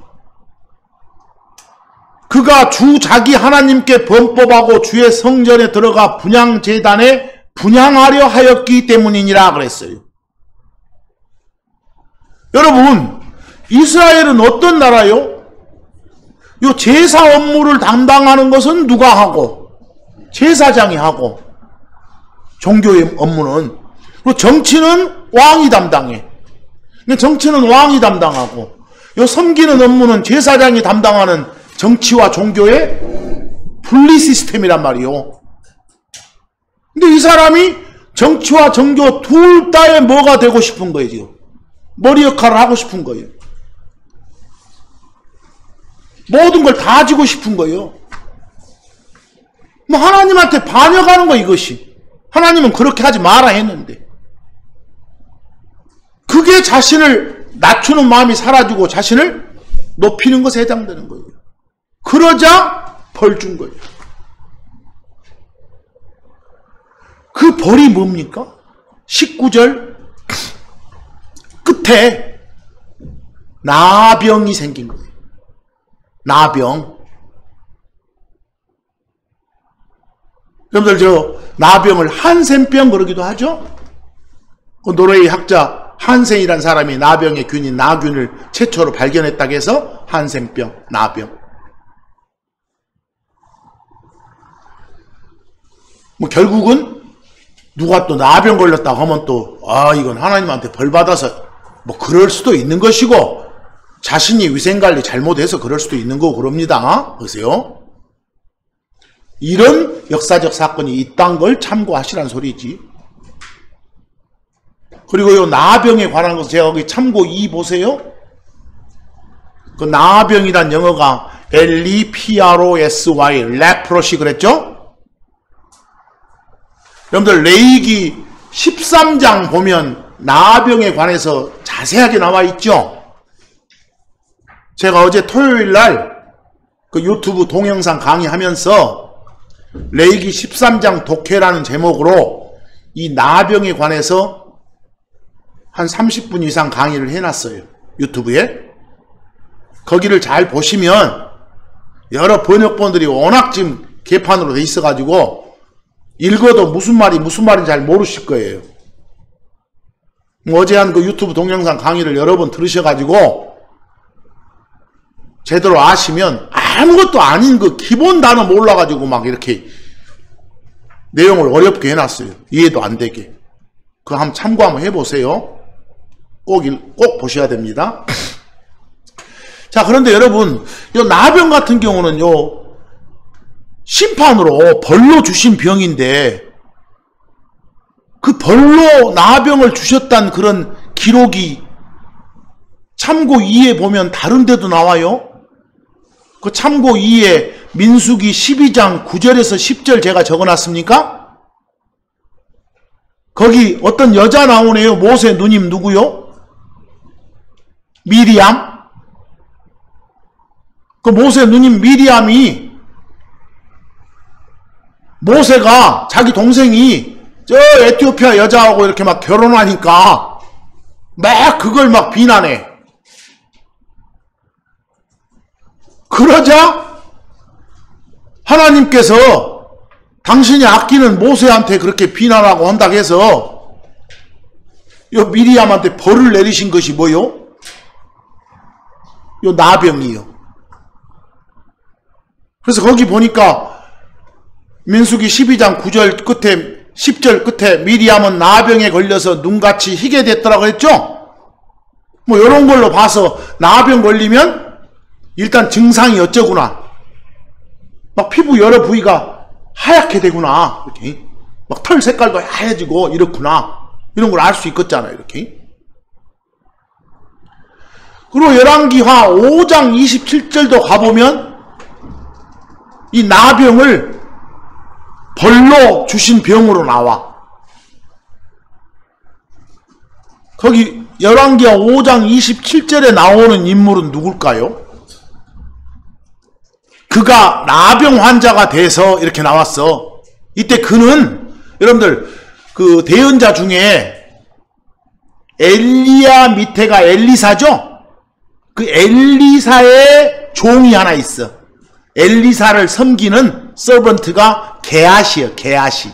그가 주 자기 하나님께 범법하고 주의 성전에 들어가 분향제단에 분향하려 하였기 때문이니라 그랬어요. 여러분, 이스라엘은 어떤 나라요? 요 제사 업무를 담당하는 것은 누가 하고? 제사장이 하고. 종교의 업무는. 그리고 정치는 왕이 담당해. 정치는 왕이 담당하고, 요 섬기는 업무는 제사장이 담당하는 정치와 종교의 분리 시스템이란 말이요. 근데 이 사람이 정치와 종교 둘 다에 뭐가 되고 싶은 거예요, 지금. 머리 역할을 하고 싶은 거예요. 모든 걸 다 지고 싶은 거예요. 뭐 하나님한테 반역하는 거 이것이. 하나님은 그렇게 하지 마라 했는데. 그게 자신을 낮추는 마음이 사라지고 자신을 높이는 것에 해당되는 거예요. 그러자 벌 준 거예요. 그 벌이 뭡니까? 19절 끝에 나병이 생긴 거예요. 나병. 여러분들 저 나병을 한센병 그러기도 하죠? 그 노르웨이 학자 한센이라는 사람이 나병의 균인 나균을 최초로 발견했다고 해서 한센병, 나병. 뭐 결국은 누가 또 나병 걸렸다고 하면 또 이건 하나님한테 벌 받아서 뭐 그럴 수도 있는 것이고 자신이 위생관리 잘못해서 그럴 수도 있는 거고 그럽니다. 보세요. 이런 역사적 사건이 있다는 걸 참고하시란 소리지. 그리고 요 나병에 관한 것은 제가 여기 참고 2 보세요. 그 나병이란 영어가 leprosy, leprosy 그랬죠? 여러분들 레위기 13장 보면 나병에 관해서 자세하게 나와 있죠? 제가 어제 토요일 날 그 유튜브 동영상 강의하면서 레위기 13장 독해라는 제목으로 이 나병에 관해서 한 30분 이상 강의를 해놨어요. 유튜브에. 거기를 잘 보시면 여러 번역본들이 워낙 지금 개판으로 돼 있어가지고 읽어도 무슨 말인지 잘 모르실 거예요. 어제 한 그 유튜브 동영상 강의를 여러 번 들으셔가지고 제대로 아시면 아무것도 아닌 그 기본 단어 몰라가지고 막 이렇게 내용을 어렵게 해놨어요. 이해도 안 되게. 그거 한번 참고 한번 해보세요. 꼭 보셔야 됩니다. 자, 그런데 여러분, 요 나병 같은 경우는 요 심판으로 벌로 주신 병인데 그 벌로 나병을 주셨다는 그런 기록이 참고 2에 보면 다른 데도 나와요. 그 참고 2에 민수기 12장 9절에서 10절 제가 적어놨습니까? 거기 어떤 여자 나오네요. 모세 누님 누구요? 미리암. 그 모세 누님 미리암이 모세가 자기 동생이 저 에티오피아 여자하고 이렇게 막 결혼하니까 막 그걸 막 비난해. 그러자 하나님께서 당신이 아끼는 모세한테 그렇게 비난하고 한다고 해서 요 미리암한테 벌을 내리신 것이 뭐요? 요 나병이요. 그래서 거기 보니까 민수기 12장 9절 끝에 10절 끝에 미리암은 나병에 걸려서 눈같이 희게 됐더라고 했죠? 뭐 이런 걸로 봐서 나병 걸리면 일단 증상이 어쩌구나. 막 피부 여러 부위가 하얗게 되구나. 이렇게. 막 털 색깔도 하얘지고 이렇구나. 이런 걸 알 수 있겠잖아요. 이렇게. 그리고 열왕기하 5장 27절도 가보면 이 나병을 벌로 주신 병으로 나와. 거기 열왕기하 5장 27절에 나오는 인물은 누굴까요? 그가 나병 환자가 돼서 이렇게 나왔어. 이때 그는 여러분들 그 대언자 중에 엘리야 밑에가 엘리사죠? 그 엘리사의 종이 하나 있어. 엘리사를 섬기는 서번트가 게하시요. 게하시.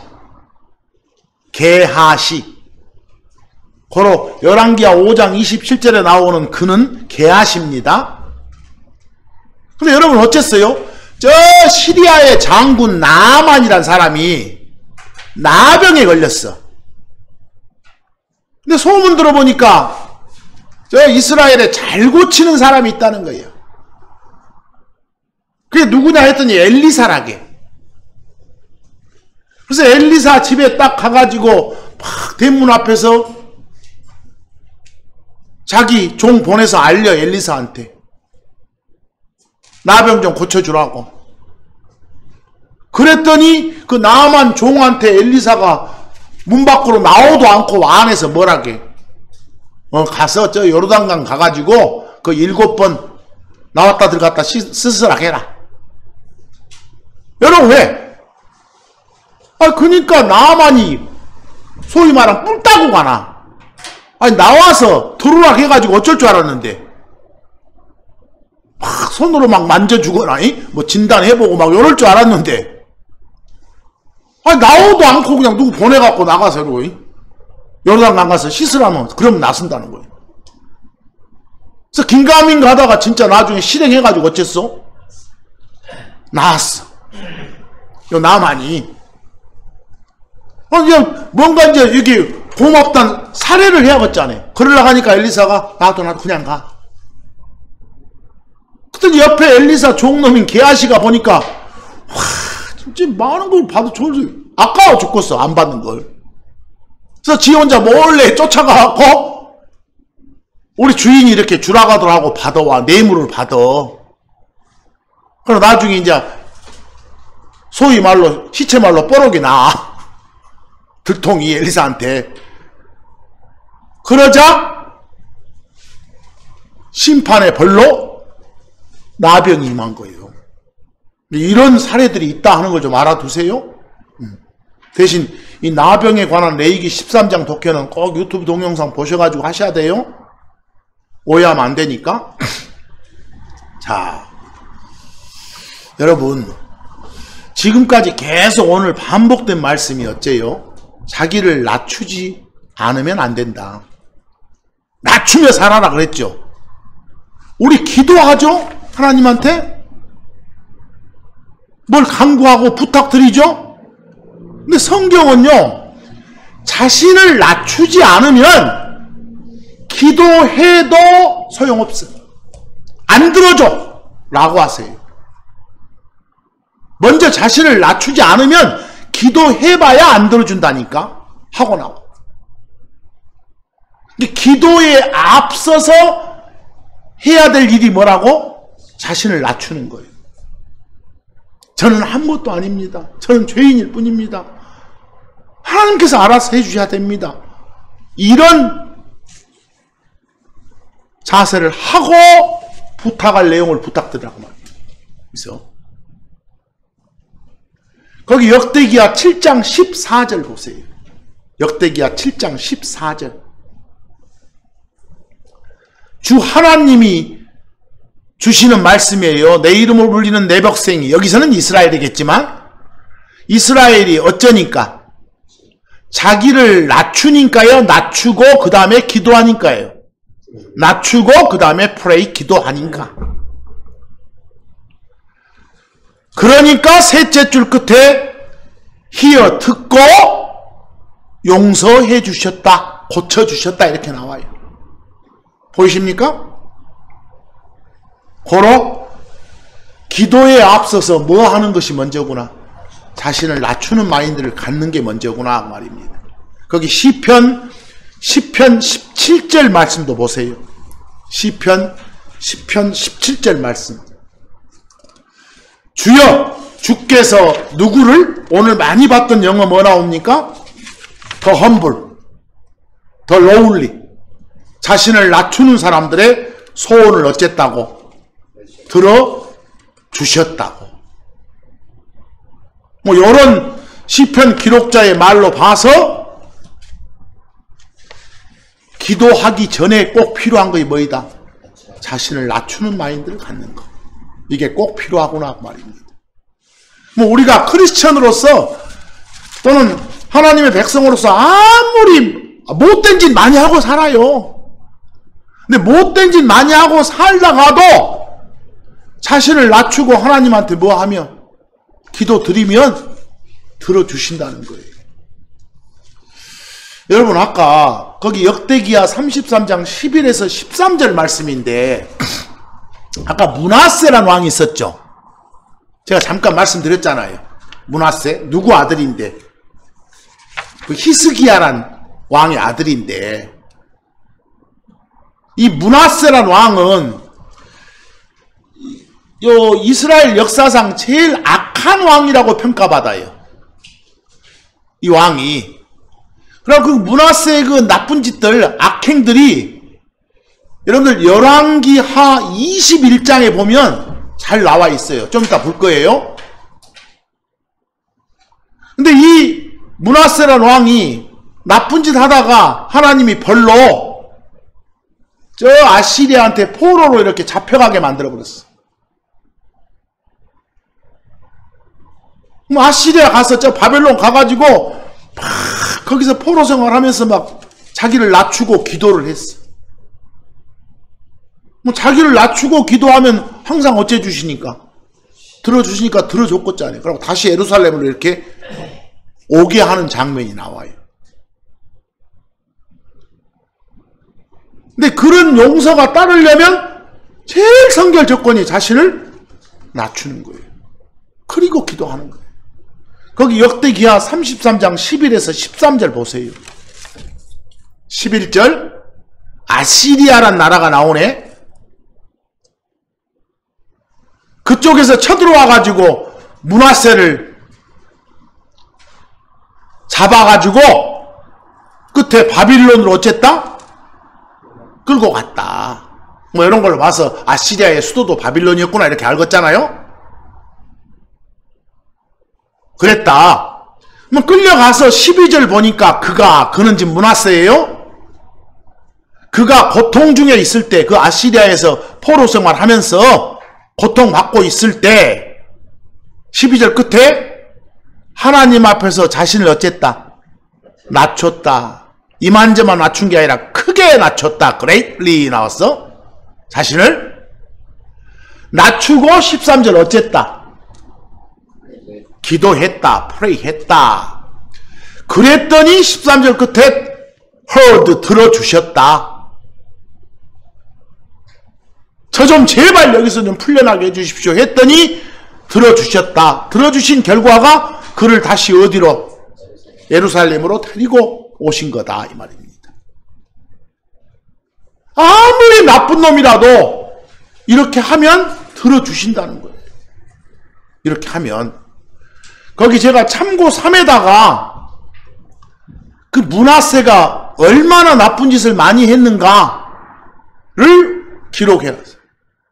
고로 열왕기하 5장 27절에 나오는 그는 게하시입니다. 근데 여러분 어쨌어요? 저 시리아의 장군 나만이란 사람이 나병에 걸렸어. 근데 소문 들어보니까 저 이스라엘에 잘 고치는 사람이 있다는 거예요. 그게 누구냐 했더니 엘리사라게. 그래서 엘리사 집에 딱 가가지고 막 대문 앞에서 자기 종 보내서 알려. 엘리사한테 나병 좀 고쳐주라고. 그랬더니 그 나만 종한테 엘리사가 문 밖으로 나오도 않고 안에서 뭐라게 가서 저 요르단강 가가지고 그 7번 나왔다 들어갔다 스스락 해라. 여러분 왜? 그러니까 나만이 소위 말하면 뿔 따고 가나. 나와서 들어락 해가지고 어쩔 줄 알았는데 막 손으로 막 만져주거나 뭐 진단해보고 막 이럴 줄 알았는데 나오도 않고 그냥 누구 보내갖고 나가서 요르단강 가서 씻으라면 그러면 나선다는 거예요. 그래서 긴가민 가다가 진짜 나중에 실행해가지고 어쨌어? 나았어. 요 나만이. 이제 뭔가 이제 여기 고맙단 사례를 해야겠잖아요. 그러려고 하니까 엘리사가 나도 그냥 가. 그랬더니 옆에 엘리사 종놈인 게하시가 보니까 와 진짜 많은 걸 봐도 아까워 죽겠어 안 받는 걸. 그래서 지 혼자 몰래 쫓아가고 우리 주인이 이렇게 주라가더라고 받아와 뇌물을 받아. 그럼 나중에 이제 소위 말로 시체 말로 뽀록이 나 들통이 엘리사한테. 그러자 심판의 벌로 나병이 임한 거예요. 이런 사례들이 있다 하는 걸 좀 알아두세요. 대신 이 나병에 관한 레위기 13장 독해는 꼭 유튜브 동영상 보셔가지고 하셔야 돼요. 오해하면 안 되니까. 자, 여러분 지금까지 계속 오늘 반복된 말씀이 어째요? 자기를 낮추지 않으면 안 된다. 낮추며 살아라 그랬죠. 우리 기도하죠? 하나님한테 뭘 간구하고 부탁드리죠? 근데 성경은요, 자신을 낮추지 않으면 기도해도 소용없어. 안 들어줘 라고 하세요. 먼저 자신을 낮추지 않으면 기도해봐야 안 들어준다니까 하고 나와. 근데 기도에 앞서서 해야 될 일이 뭐라고? 자신을 낮추는 거예요. 저는 아무것도 아닙니다. 저는 죄인일 뿐입니다. 하나님께서 알아서 해주셔야 됩니다. 이런 자세를 하고 부탁할 내용을 부탁드리라고 말합니다. 그래서 거기 역대기야 7장 14절 보세요. 역대기야 7장 14절. 주 하나님이 주시는 말씀이에요. 내 이름을 불리는 내 백성이, 여기서는 이스라엘이겠지만 이스라엘이 어쩌니까? 자기를 낮추니까요. 낮추고 그 다음에 기도하니까요. 낮추고 그 다음에 프레이 기도하니까. 그러니까 셋째 줄 끝에 히어 듣고 용서해 주셨다, 고쳐 주셨다 이렇게 나와요. 보이십니까? 고로 기도에 앞서서 뭐 하는 것이 먼저구나. 자신을 낮추는 마인드를 갖는 게 먼저구나 말입니다. 거기 시편 17절 말씀도 보세요. 시편 17절 말씀. 주여, 주께서 누구를? 오늘 많이 봤던 영어 뭐 나옵니까? 더 humble, 더 lowly. 자신을 낮추는 사람들의 소원을 어쨌다고? 들어주셨다고. 뭐 이런 시편 기록자의 말로 봐서 기도하기 전에 꼭 필요한 것이 뭐이다? 자신을 낮추는 마인드를 갖는 것. 이게 꼭 필요하구나 말입니다. 뭐 우리가 크리스천으로서 또는 하나님의 백성으로서 아무리 못된 짓 많이 하고 살아요. 근데 못된 짓 많이 하고 살다가도 자신을 낮추고 하나님한테 뭐 하면 기도 드리면 들어주신다는 거예요. 여러분 아까 거기 역대기야 33장 11에서 13절 말씀인데 아까 므낫세라는 왕이 있었죠. 제가 잠깐 말씀드렸잖아요. 므낫세 누구 아들인데 그 히스기야란 왕의 아들인데 이 므낫세란 왕은 요 이스라엘 역사상 제일 악한 왕이라고 평가받아요. 이 왕이. 그럼 그 므낫세의 그 나쁜 짓들, 악행들이 여러분들 열왕기 하 21장에 보면 잘 나와 있어요. 좀 이따 볼 거예요. 근데 이 므낫세란 왕이 나쁜 짓 하다가 하나님이 벌로 저 아시리아한테 포로로 이렇게 잡혀가게 만들어버렸어. 그럼 아시리아 가서 저 바벨론 가가지고 막 거기서 포로 생활하면서 막 자기를 낮추고 기도를 했어. 뭐 자기를 낮추고 기도하면 항상 어째 주시니까? 들어주시니까 들어줬겠잖아요. 그리고 다시 예루살렘으로 이렇게 오게 하는 장면이 나와요. 근데 그런 용서가 따르려면 제일 선결 조건이 자신을 낮추는 거예요. 그리고 기도하는 거예요. 거기 역대기하 33장 11에서 13절 보세요. 11절 아시리아란 나라가 나오네. 그쪽에서 쳐들어와가지고 므낫세를 잡아가지고 끝에 바빌론으로 어쨌다? 끌고 갔다. 뭐 이런 걸로 봐서 아시리아의 수도도 바빌론이었구나 이렇게 알겠잖아요. 그랬다. 뭐 끌려가서 12절 보니까 그는 지금 므낫세예요. 그가 고통 중에 있을 때, 그 아시리아에서 포로 생활하면서 고통받고 있을 때 12절 끝에 하나님 앞에서 자신을 어쨌다? 낮췄다. 이만저만 낮춘 게 아니라 크게 낮췄다. greatly 나왔어. 자신을 낮추고 13절 어쨌다? 기도했다. pray했다. 그랬더니 13절 끝에 heard 들어주셨다. 저 좀 제발 여기서 좀 풀려나게 해주십시오 했더니 들어주셨다. 들어주신 결과가 그를 다시 어디로? 예루살렘으로 데리고 오신 거다 이 말입니다. 아무리 나쁜 놈이라도 이렇게 하면 들어주신다는 거예요. 이렇게 하면. 거기 제가 참고 3에다가 그 므낫세가 얼마나 나쁜 짓을 많이 했는가를 기록해놨어요.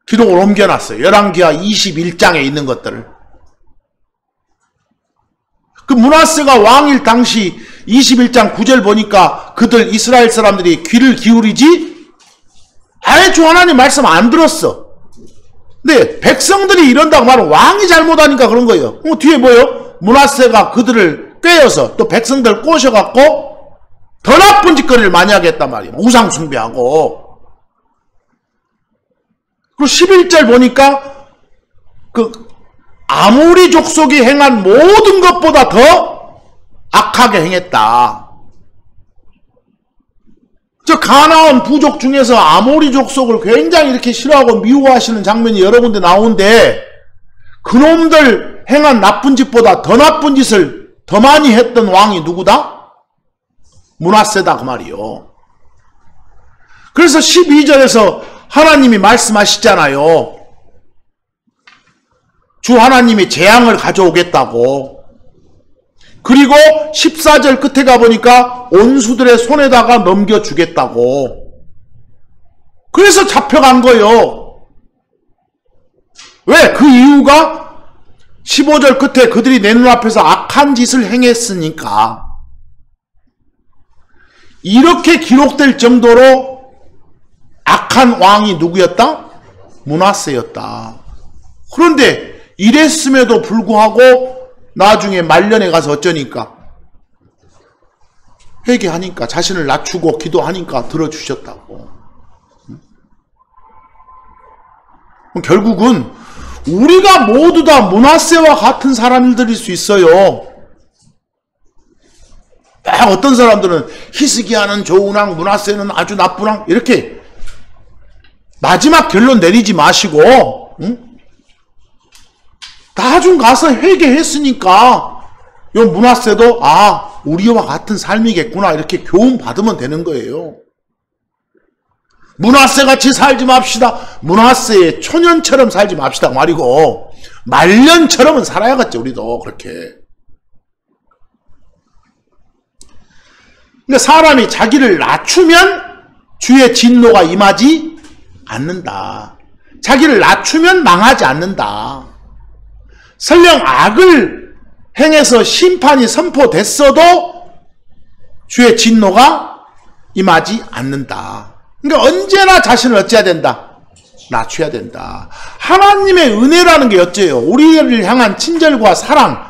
기록을 옮겨놨어요. 열왕기하 21장에 있는 것들을. 그 므낫세가 왕일 당시 21장 9절 보니까 그들 이스라엘 사람들이 귀를 기울이지 아예 주 하나님 말씀 안 들었어. 근데 백성들이 이런다고 말하면 왕이 잘못하니까 그런 거예요. 뒤에 뭐요? 므낫세가 그들을 꿰어서 또 백성들 꼬셔갖고 더 나쁜 짓거리를 많이 하겠단 말이에요. 우상 숭배하고. 그리고 11절 보니까 그 아모리 족속이 행한 모든 것보다 더 악하게 행했다. 저 가나안 부족 중에서 아모리 족속을 굉장히 이렇게 싫어하고 미워하시는 장면이 여러 군데 나오는데 그놈들 행한 나쁜 짓보다 더 나쁜 짓을 더 많이 했던 왕이 누구다? 므낫세다 그 말이요. 그래서 12절에서 하나님이 말씀하시잖아요. 주 하나님이 재앙을 가져오겠다고. 그리고 14절 끝에 가보니까 온수들의 손에다가 넘겨주겠다고. 그래서 잡혀간 거예요. 왜? 그 이유가 15절 끝에 그들이 내 눈앞에서 악한 짓을 행했으니까. 이렇게 기록될 정도로 악한 왕이 누구였다? 므낫세였다. 그런데 이랬음에도 불구하고 나중에 말년에 가서 어쩌니까? 회개하니까 자신을 낮추고 기도하니까 들어주셨다고. 결국은 우리가 모두 다 므낫세와 같은 사람들일 수 있어요. 어떤 사람들은 히스기야는 좋은 왕, 므낫세는 아주 나쁜 왕 이렇게 마지막 결론 내리지 마시고 나중 가서 회개했으니까 요 므낫세도 우리와 같은 삶이겠구나 이렇게 교훈 받으면 되는 거예요. 므낫세 같이 살지 맙시다. 므낫세의 초년처럼 살지 맙시다 말이고 말년처럼은 살아야겠죠. 우리도 그렇게. 근데 사람이 자기를 낮추면 주의 진노가 임하지 않는다. 자기를 낮추면 망하지 않는다. 설령 악을 행해서 심판이 선포됐어도 주의 진노가 임하지 않는다. 그러니까 언제나 자신을 어찌해야 된다? 낮춰야 된다. 하나님의 은혜라는 게 어째요? 우리를 향한 친절과 사랑,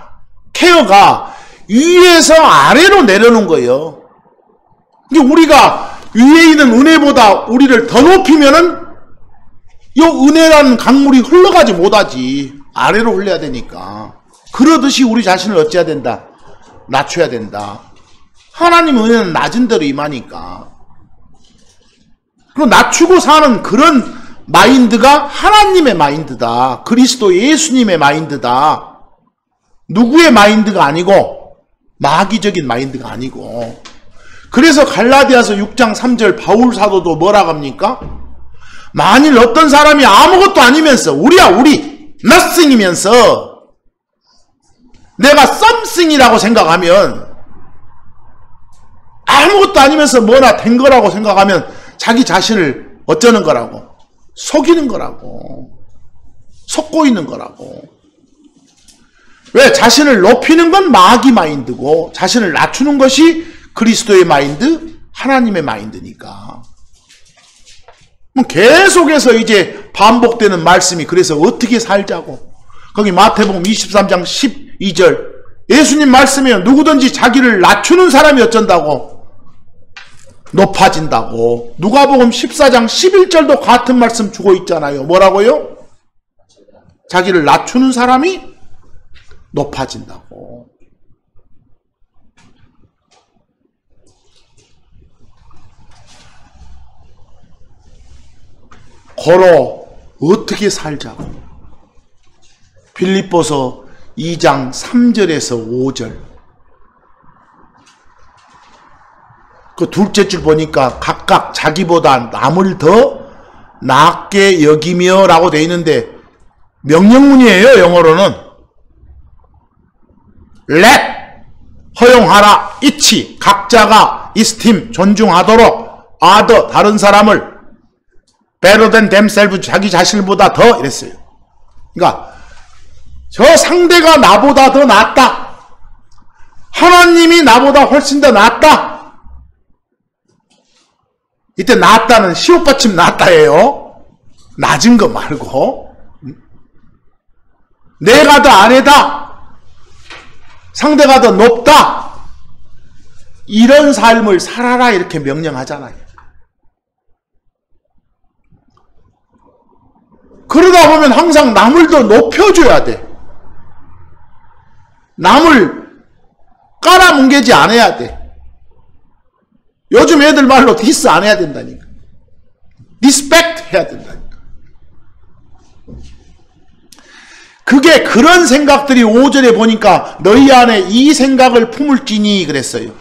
케어가 위에서 아래로 내려오는 거예요. 그러니까 우리가 위에 있는 은혜보다 우리를 더 높이면은 이 은혜라는 강물이 흘러가지 못하지. 아래로 흘러야 되니까. 그러듯이 우리 자신을 어찌해야 된다? 낮춰야 된다. 하나님 은혜는 낮은 대로 임하니까. 그리고 낮추고 사는 그런 마인드가 하나님의 마인드다. 그리스도 예수님의 마인드다. 누구의 마인드가 아니고 마귀적인 마인드가 아니고. 그래서 갈라디아서 6장 3절 바울 사도도 뭐라고 합니까? 만일 어떤 사람이 아무것도 아니면서 우리야 우리 nothing이면서 내가 something이라고 생각하면 아무것도 아니면서 뭐나 된 거라고 생각하면 자기 자신을 어쩌는 거라고? 속이는 거라고. 속고 있는 거라고. 왜? 자신을 높이는 건 마귀 마인드고 자신을 낮추는 것이 그리스도의 마인드, 하나님의 마인드니까. 계속해서 이제 반복되는 말씀이 그래서 어떻게 살자고. 거기 마태복음 23장 12절 예수님 말씀이에요. 누구든지 자기를 낮추는 사람이 어쩐다고? 높아진다고. 누가복음 14장 11절도 같은 말씀 주고 있잖아요. 뭐라고요? 자기를 낮추는 사람이 높아진다고. 고로 어떻게 살자고. 빌립보서 2장 3절에서 5절. 그 둘째 줄 보니까 각각 자기보다 남을 더 낫게 여기며 라고 되어 있는데 명령문이에요. 영어로는 let 허용하라 이치 각자가 이스팀 존중하도록 other 다른 사람을 better than themselves 자기 자신보다 더 이랬어요. 그러니까 저 상대가 나보다 더 낫다. 하나님이 나보다 훨씬 더 낫다. 이때 낫다는 시옷받침 낫다예요. 낮은 거 말고 내가 더 아래다. 상대가 더 높다. 이런 삶을 살아라 이렇게 명령하잖아요. 그러다 보면 항상 남을 더 높여줘야 돼. 남을 깔아뭉개지 않아야 돼. 요즘 애들 말로 디스 안 해야 된다니까. 리스펙트 해야 된다니까. 그게 그런 생각들이 5절에 보니까 너희 안에 이 생각을 품을지니 그랬어요.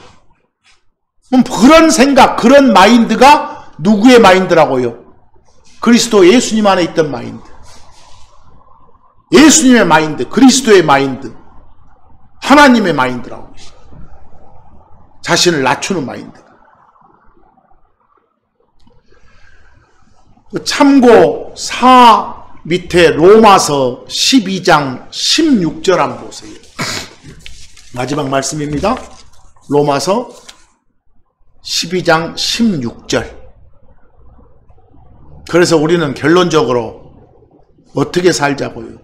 그럼 그런 생각, 그런 마인드가 누구의 마인드라고요? 그리스도 예수님 안에 있던 마인드. 예수님의 마인드, 그리스도의 마인드, 하나님의 마인드라고. 자신을 낮추는 마인드. 참고 4 밑에 로마서 12장 16절 한번 보세요. 마지막 말씀입니다. 로마서 12장 16절. 그래서 우리는 결론적으로 어떻게 살자고요?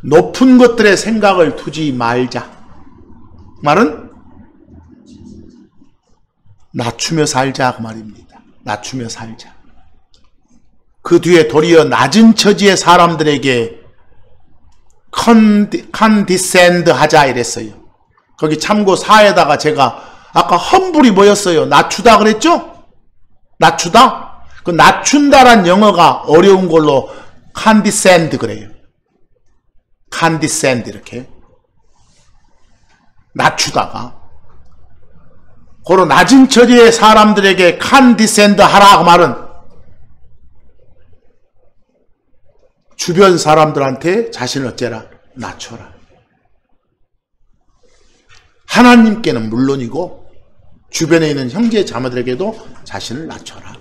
높은 것들의 생각을 두지 말자. 말은 낮추며 살자 그 말입니다. 낮추며 살자. 그 뒤에 도리어 낮은 처지의 사람들에게 condescend 하자 이랬어요. 거기 참고 4에다가 제가 아까 험불이 뭐였어요? 낮추다 그랬죠? 낮추다? 그 낮춘다란 영어가 어려운 걸로 condescend 그래요. condescend 이렇게 낮추다가 고로 낮은 처지의 사람들에게 condescend 하라 그 말은 주변 사람들한테 자신을 어째라? 낮춰라. 하나님께는 물론이고 주변에 있는 형제 자매들에게도 자신을 낮춰라.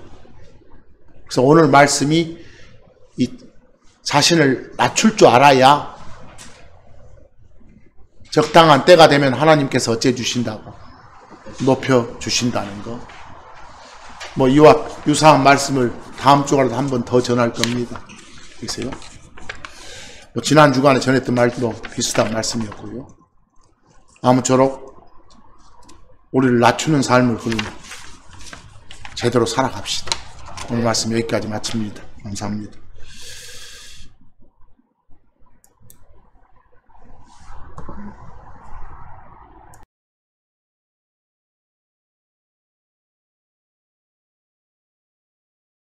그래서 오늘 말씀이 이 자신을 낮출 줄 알아야 적당한 때가 되면 하나님께서 어째 주신다고 높여 주신다는 거. 뭐 이와 유사한 말씀을 다음 주간에도 한 번 더 전할 겁니다. 보세요. 뭐 지난 주간에 전했던 말도 비슷한 말씀이었고요. 아무쪼록 우리를 낮추는 삶을 제대로 살아갑시다. 오늘 말씀 여기까지 마칩니다. 감사합니다.